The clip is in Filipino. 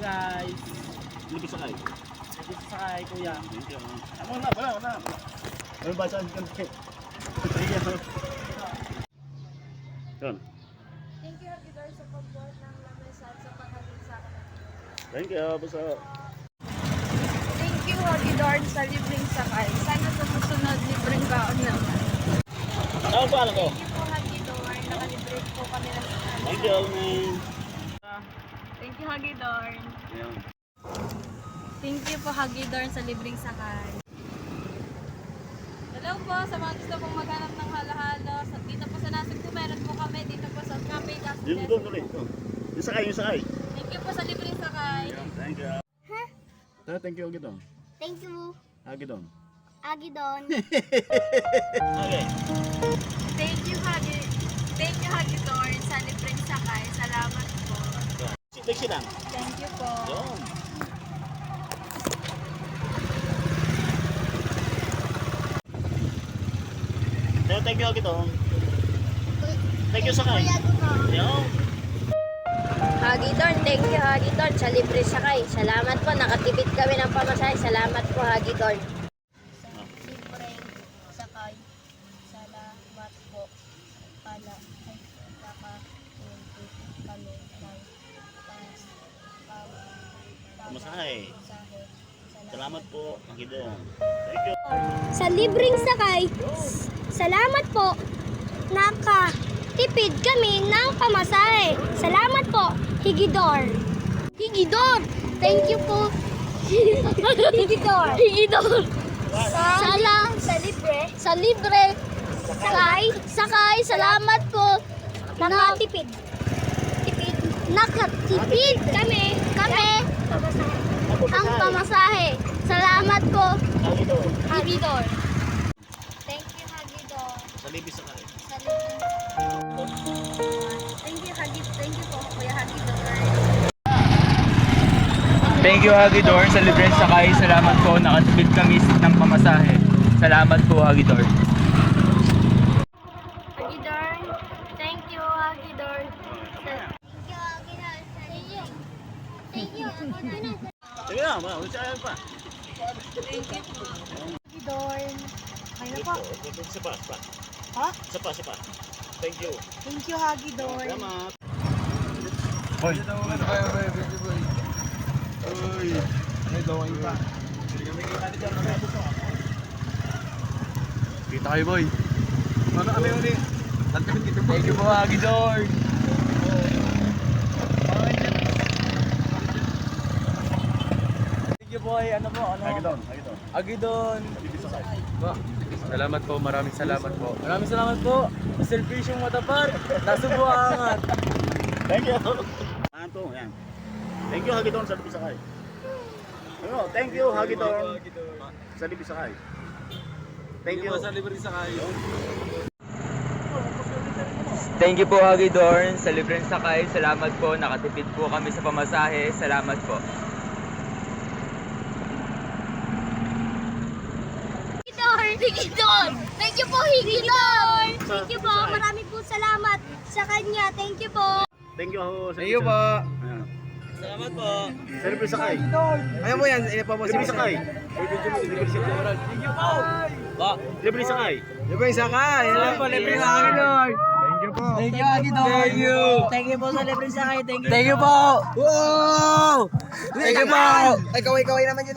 guys. Libre sakay. Libre sakay, kuya. Thank you. Wala. Ano ba saan ka? Yun. Thank you, Happy Door, sa pag-board ng lamesa at sa paghatid sa akin. Thank you. Basta. Thank you, Happy Door, sa libreng sakay. Sana sa susunod libreng kaon naman. Ano pa ko? Thank you po, Happy Door. Nakalibre po kami ng sakay. Thank you, man. Thank you, Happy Door. Ayan. Thank you po, Happy Door, sa libreng sakay. Hello po, sa mga gusto pong maghanap ng halo-halo. Dito po sa Nasug po, meron po kami. Dito po sa Cafe Yun doon ulit. Yung sakay. Thank you po sa libreng sakay. Thank you. Thank you, Agidon. Thank you, Agidon. Agidon. Okay. Thank you, Happy Door, sa libreng sakay. Salamat po. Taxi lang. Thank you po. Yun. Thank you, Agidon. Thank you, sakay. Yun. Hagidon, thank you Hagidon sa libre sakay. Salamat po, nakatipid kami ng pamasahe. Salamat po Hagidon. Sa libreng sakay. Salamat po. Pala ay nakatipid kami ng Pamasahe. Salamat po, Agidon. Thank you. Sa libreng sakay. Salamat po. Nakatipid kami ng pamasahe. Salamat po, Higidor. Higidor. Thank you po. Higidor. Higidor. Sa libre. Sakay. Salamat po. Nakatipid. Nakatipid kami. Ang pamasahe. Salamat po, Agidon. Higidor. Thank you, Hagidor. Sa libre sakay. Sa libreng Thank you po, Kuya Hagidor. Thank you, Hagidor, sa libreng sakay. Salamat po, nakatipid kami ng pamasahe. Salamat po, Hagidor. Hagidor, thank you, Hagidor. Thank you, Hagidor. Sige na, ulisayan pa. Hagidor. Kaya po. Isa pa. Ha? Isa pa. Thank you. Thank you, Hagidor. Salamat. Hoy. Uy. May dawang pa. Kita kayo, boy. Ano kami ulit? Thank you po, Hagidor. Thank you, boy. Ano po? Agidon. Agidon. Libre sakay. Salamat po, maraming salamat po. Maraming salamat po. Servisyong matapar. Nasubuangat. Thank you. Ano yan. Thank you, Hagidon, sa libre sakay. Ano, thank you, Hagidon, sa libre sakay. Thank you. sa libre sakay. Thank you po, Hagidor, sa libreng sakay. Salamat po, nakatipid po kami sa pamasahe. Salamat po. Higidor! Thank you po, Higidor! Thank you po, marami po salamat sa kanya. Thank you po. Thank you, sa Thank you po. Ayan. Salamat po. Sa libre sakay. Ayaw mo yan, pa mo Libre sakay. Libre sakay. Thank you po. Ba, Libre sakay. libre sakay. Salamat po, libre sakay, Hagidor. Thank you po. Thank you, Hagidor. Thank you. Thank you po sa libre sakay. Thank you po. Wow! Thank you po. Ay, kaway-kaway naman yun.